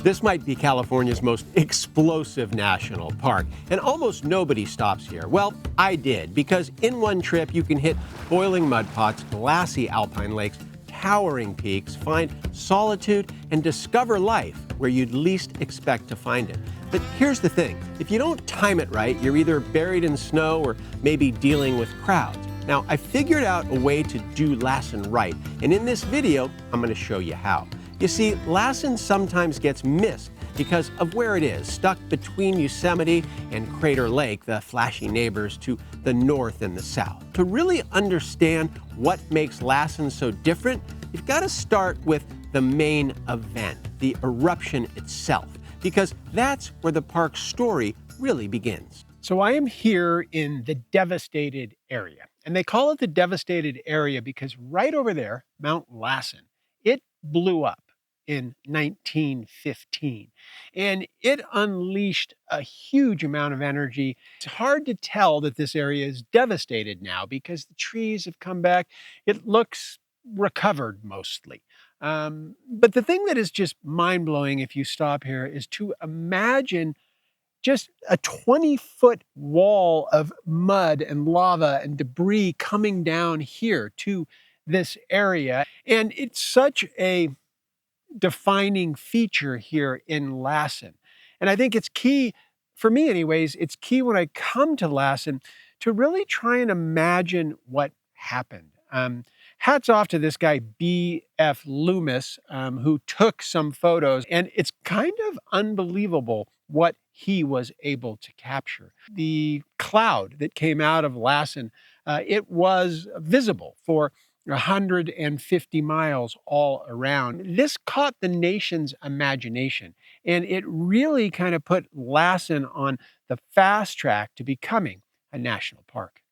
This might be California's most explosive national park, and almost nobody stops here. Well, I did, because in one trip you can hit boiling mud pots, glassy alpine lakes, towering peaks, find solitude, and discover life where you'd least expect to find it. But here's the thing, if you don't time it right, you're either buried in snow or maybe dealing with crowds. Now, I figured out a way to do Lassen right, and in this video, I'm going to show you how. You see, Lassen sometimes gets missed because of where it is, stuck between Yosemite and Crater Lake, the flashy neighbors to the north and the south. To really understand what makes Lassen so different, you've got to start with the main event, the eruption itself, because that's where the park's story really begins. So I am here in the devastated area, and they call it the devastated area because right over there, Mount Lassen, it blew up in 1915, and it unleashed a huge amount of energy. It's hard to tell that this area is devastated now because the trees have come back. It looks recovered mostly. But the thing that is just mind-blowing if you stop here is to imagine just a 20-foot wall of mud and lava and debris coming down here to this area. And it's such a defining feature here in Lassen. And I think it's key, for me anyways, it's key when I come to Lassen to really try and imagine what happened. Hats off to this guy, B.F. Loomis, who took some photos, and it's kind of unbelievable what he was able to capture. The cloud that came out of Lassen, it was visible for 150 miles all around. This caught the nation's imagination, and it really kind of put Lassen on the fast track to becoming a national park.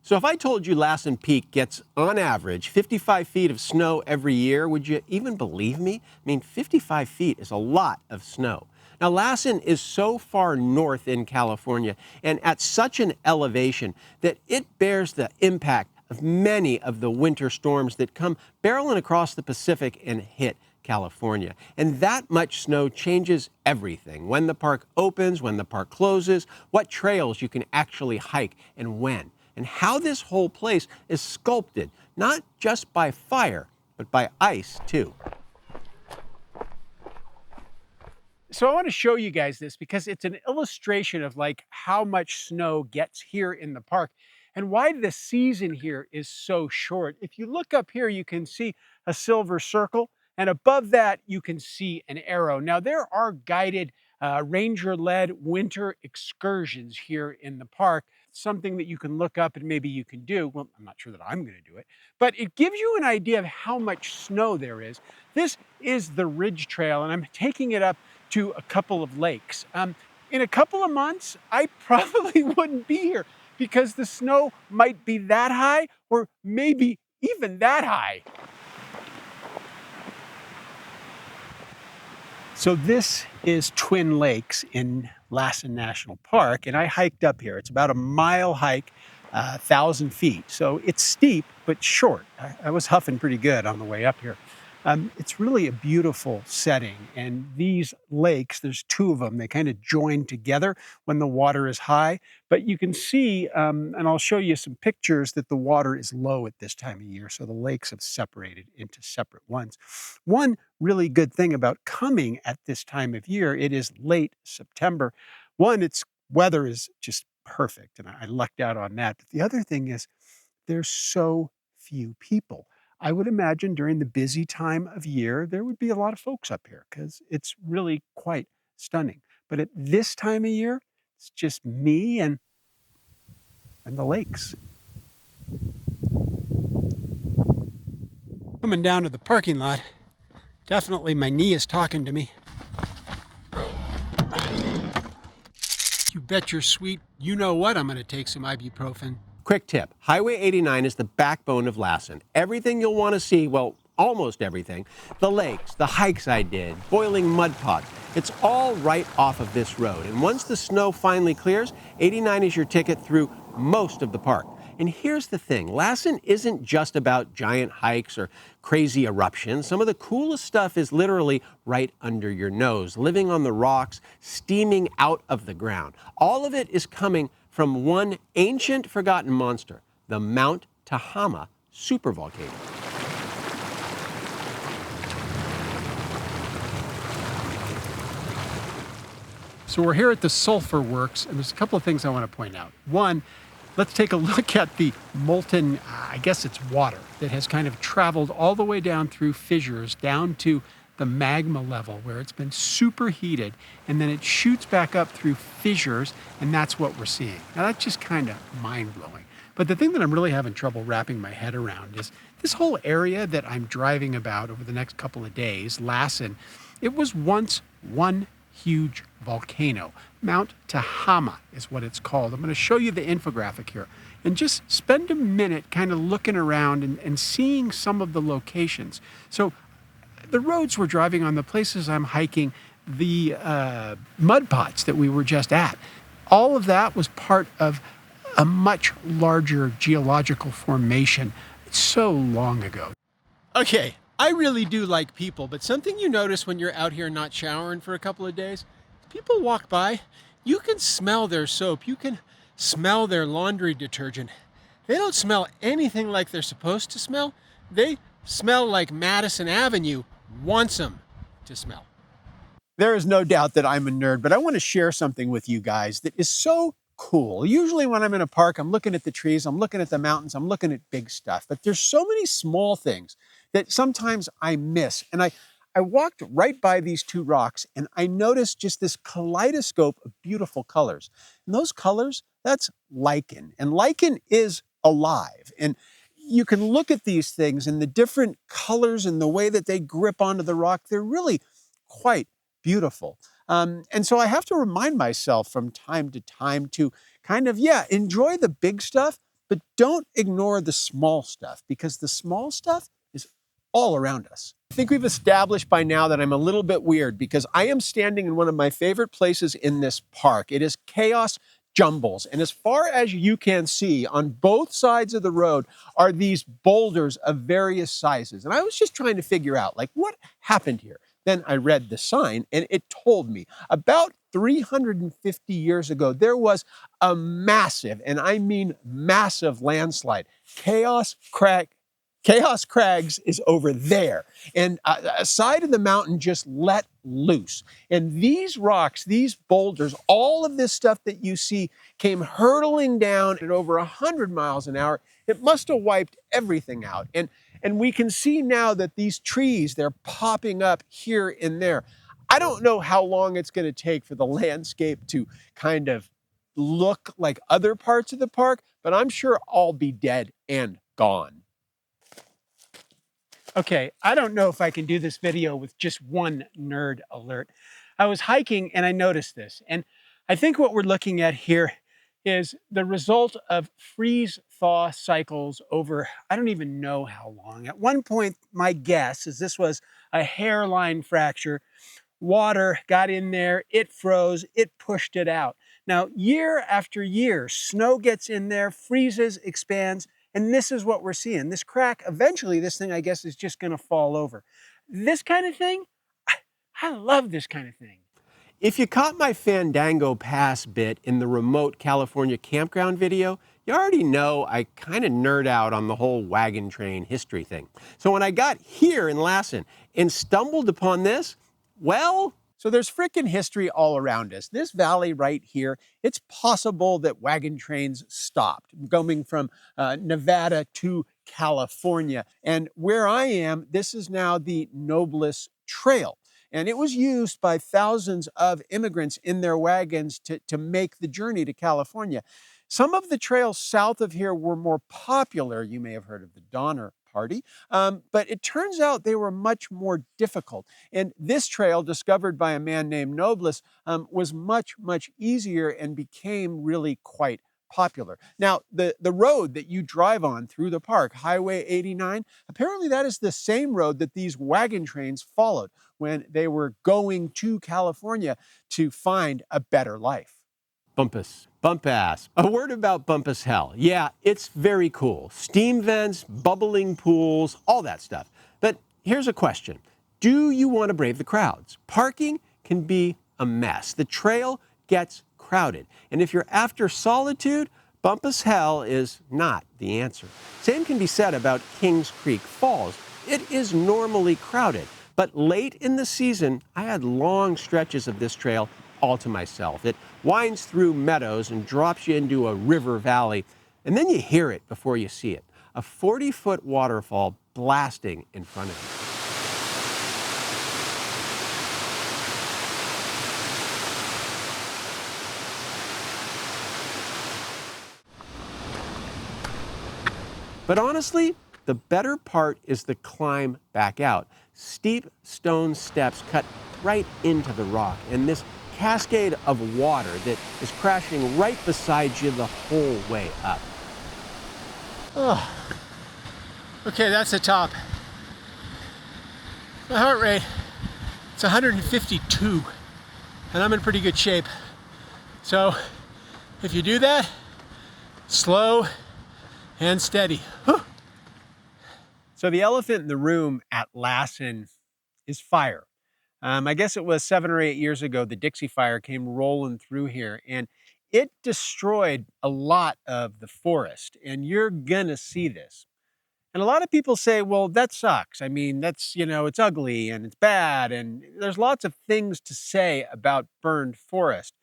So if I told you Lassen Peak gets, on average, 55 feet of snow every year, would you even believe me? I mean, 55 feet is a lot of snow. Now, Lassen is so far north in California and at such an elevation that it bears the impact of many of the winter storms that come barreling across the Pacific and hit California. And that much snow changes everything. When the park opens, when the park closes, what trails you can actually hike and when. And how this whole place is sculpted, not just by fire, but by ice too. So I want to show you guys this because it's an illustration of like how much snow gets here in the park and why the season here is so short. If you look up here, you can see a silver circle, and above that, you can see an arrow. Now, there are guided ranger-led winter excursions here in the park, something that you can look up and maybe you can do. Well, I'm not sure that I'm going to do it, but it gives you an idea of how much snow there is. This is the Ridge Trail, and I'm taking it up to a couple of lakes. In a couple of months, I probably wouldn't be here because the snow might be that high or maybe even that high. So this is Twin Lakes in Lassen National Park, and I hiked up here. It's about a mile hike, 1,000 feet. So it's steep, but short. I was huffing pretty good on the way up here. It's really a beautiful setting, and these lakes, there's two of them, they kind of join together when the water is high, but you can see, and I'll show you some pictures, that the water is low at this time of year, so the lakes have separated into separate ones. One really good thing about coming at this time of year, it is late September. One, its weather is just perfect, and I lucked out on that, but the other thing is there's so few people. I would imagine during the busy time of year, there would be a lot of folks up here because it's really quite stunning. But at this time of year, it's just me and the lakes. Coming down to the parking lot, definitely my knee is talking to me. You bet your sweet you-know-what I'm going to take some ibuprofen. Quick tip, Highway 89 is the backbone of Lassen. Everything you'll want to see, well, almost everything, the lakes, the hikes I did, boiling mud pots, it's all right off of this road. And once the snow finally clears, 89 is your ticket through most of the park. And here's the thing, Lassen isn't just about giant hikes or crazy eruptions. Some of the coolest stuff is literally right under your nose, living on the rocks, steaming out of the ground. All of it is coming from one ancient forgotten monster, the Mount Tehama supervolcano. So we're here at the Sulphur Works, and there's a couple of things I want to point out. One, let's take a look at the molten, I guess it's water, that has kind of traveled all the way down through fissures, down to the magma level where it's been superheated, and then it shoots back up through fissures, and that's what we're seeing. Now that's just kind of mind-blowing. But the thing that I'm really having trouble wrapping my head around is this whole area that I'm driving about over the next couple of days, Lassen, it was once one huge volcano. Mount Tehama is what it's called. I'm going to show you the infographic here and just spend a minute kind of looking around and seeing some of the locations. So the roads we're driving on, the places I'm hiking, the mud pots that we were just at, all of that was part of a much larger geological formation so long ago. Okay, I really do like people, but something you notice when you're out here not showering for a couple of days, people walk by, you can smell their soap, you can smell their laundry detergent. They don't smell anything like they're supposed to smell. They smell like Madison Avenue wants them to smell. There is no doubt that I'm a nerd, but I want to share something with you guys that is so cool. Usually when I'm in a park, I'm looking at the trees, I'm looking at the mountains, I'm looking at big stuff, but there's so many small things that sometimes I miss. And I walked right by these two rocks and I noticed just this kaleidoscope of beautiful colors. And those colors, that's lichen. And lichen is alive. And you can look at these things and the different colors and the way that they grip onto the rock, they're really quite beautiful. And so I have to remind myself from time to time to kind of, enjoy the big stuff, but don't ignore the small stuff because the small stuff is all around us. I think we've established by now that I'm a little bit weird because I am standing in one of my favorite places in this park. It is Chaos Jumbles. And as far as you can see, on both sides of the road are these boulders of various sizes. And I was just trying to figure out, like, what happened here? Then I read the sign and it told me about 350 years ago, there was a massive, and I mean massive landslide. Chaos Crags is over there. And a side of the mountain just let loose. And these rocks, these boulders, all of this stuff that you see came hurtling down at over 100 miles an hour. It must have wiped everything out. And we can see now that these trees, they're popping up here and there. I don't know how long it's going to take for the landscape to kind of look like other parts of the park, but I'm sure I'll be dead and gone. Okay, I don't know if I can do this video with just one nerd alert. I was hiking and I noticed this, and I think what we're looking at here is the result of freeze-thaw cycles over, I don't even know how long. At one point, my guess is this was a hairline fracture. Water got in there, it froze, it pushed it out. Now, year after year, snow gets in there, freezes, expands, and this is what we're seeing. This crack, eventually this thing, I guess, is just gonna fall over. This kind of thing, I love this kind of thing. If you caught my Fandango Pass bit in the remote California campground video, you already know I kind of nerd out on the whole wagon train history thing. So when I got here in Lassen and stumbled upon this, well, so there's frickin' history all around us. This valley right here, it's possible that wagon trains stopped going from Nevada to California. And where I am, this is now the Nobles Trail. And it was used by thousands of immigrants in their wagons to make the journey to California. Some of the trails south of here were more popular. You may have heard of the Donner Party, but it turns out they were much more difficult. And this trail, discovered by a man named Nobles, was much, much easier and became really quite popular. Now, the road that you drive on through the park, Highway 89, apparently that is the same road that these wagon trains followed when they were going to California to find a better life. Bump-ass. A word about Bumpass Hell. Yeah, it's very cool. Steam vents, bubbling pools, all that stuff. But here's a question. Do you want to brave the crowds? Parking can be a mess. The trail gets crowded. And if you're after solitude, Bumpass Hell is not the answer. Same can be said about Kings Creek Falls. It is normally crowded, but late in the season, I had long stretches of this trail all to myself. It winds through meadows and drops you into a river valley, and then you hear it before you see it. A 40-foot waterfall blasting in front of you. But honestly, the better part is the climb back out. Steep stone steps cut right into the rock, and this cascade of water that is crashing right beside you the whole way up. Oh, okay, that's the top. My heart rate, it's 152, and I'm in pretty good shape. So if you do that, slow and steady. So the elephant in the room at Lassen is fire. I guess it was 7 or 8 years ago, the Dixie Fire came rolling through here, and it destroyed a lot of the forest, and you're gonna see this. And a lot of people say, well, that sucks. I mean, that's, it's ugly and it's bad, and there's lots of things to say about burned forest.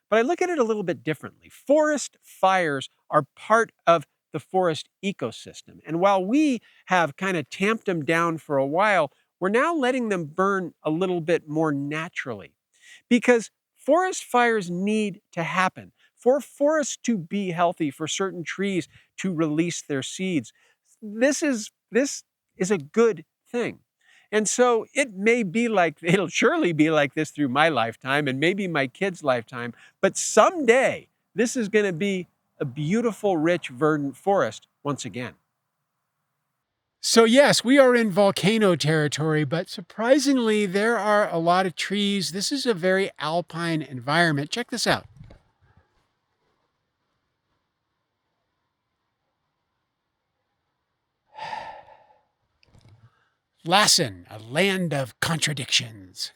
But I look at it a little bit differently. Forest fires are part of the forest ecosystem. And while we have kind of tamped them down for a while, we're now letting them burn a little bit more naturally. Because forest fires need to happen. For forests to be healthy, for certain trees to release their seeds, this is a good thing. And so it'll surely be like this through my lifetime and maybe my kids' lifetime, but someday this is going to be a beautiful, rich, verdant forest once again. So yes, we are in volcano territory, but surprisingly, there are a lot of trees. This is a very alpine environment. Check this out. Lassen, a land of contradictions.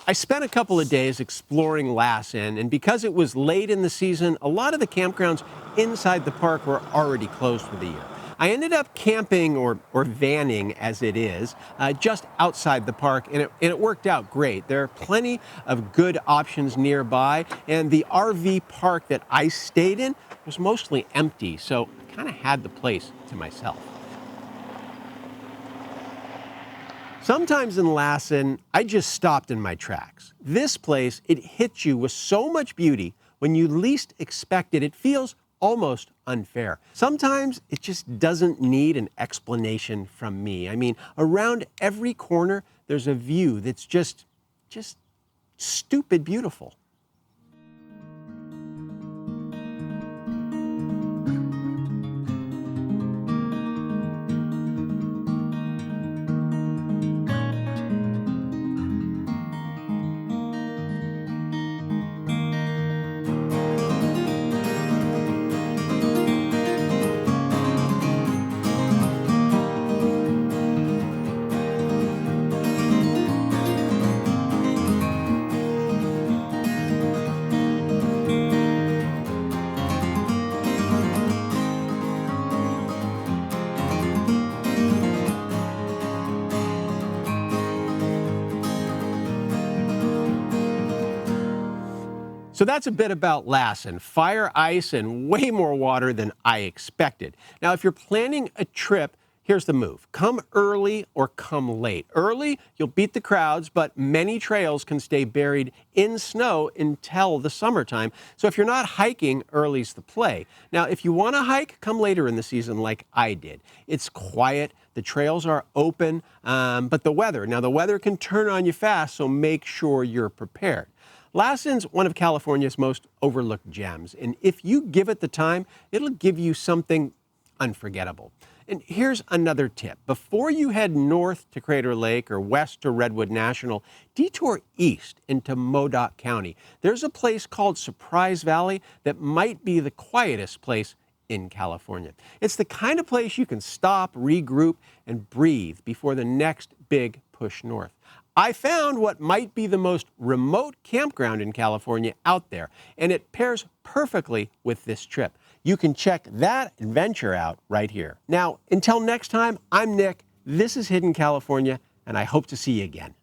I spent a couple of days exploring Lassen, and because it was late in the season, a lot of the campgrounds inside the park were already closed for the year. I ended up camping, or vanning as it is, just outside the park, and it worked out great. There are plenty of good options nearby, and the RV park that I stayed in was mostly empty, so I kind of had the place to myself. Sometimes in Lassen, I just stopped in my tracks. This place, it hits you with so much beauty when you least expect it. It feels almost unfair. Sometimes it just doesn't need an explanation from me. I mean, around every corner, there's a view that's just stupid beautiful. So that's a bit about Lassen. Fire, ice, and way more water than I expected. Now, if you're planning a trip, here's the move. Come early or come late. Early, you'll beat the crowds, but many trails can stay buried in snow until the summertime. So if you're not hiking, early's the play. Now, if you want to hike, come later in the season like I did. It's quiet. The trails are open, but the weather can turn on you fast, so make sure you're prepared. Lassen's one of California's most overlooked gems, and if you give it the time, it'll give you something unforgettable. And here's another tip. Before you head north to Crater Lake or west to Redwood National, detour east into Modoc County. There's a place called Surprise Valley that might be the quietest place in California. It's the kind of place you can stop, regroup, and breathe before the next big push north. I found what might be the most remote campground in California out there, and it pairs perfectly with this trip. You can check that adventure out right here. Now, until next time, I'm Nick. This is Hidden California, and I hope to see you again.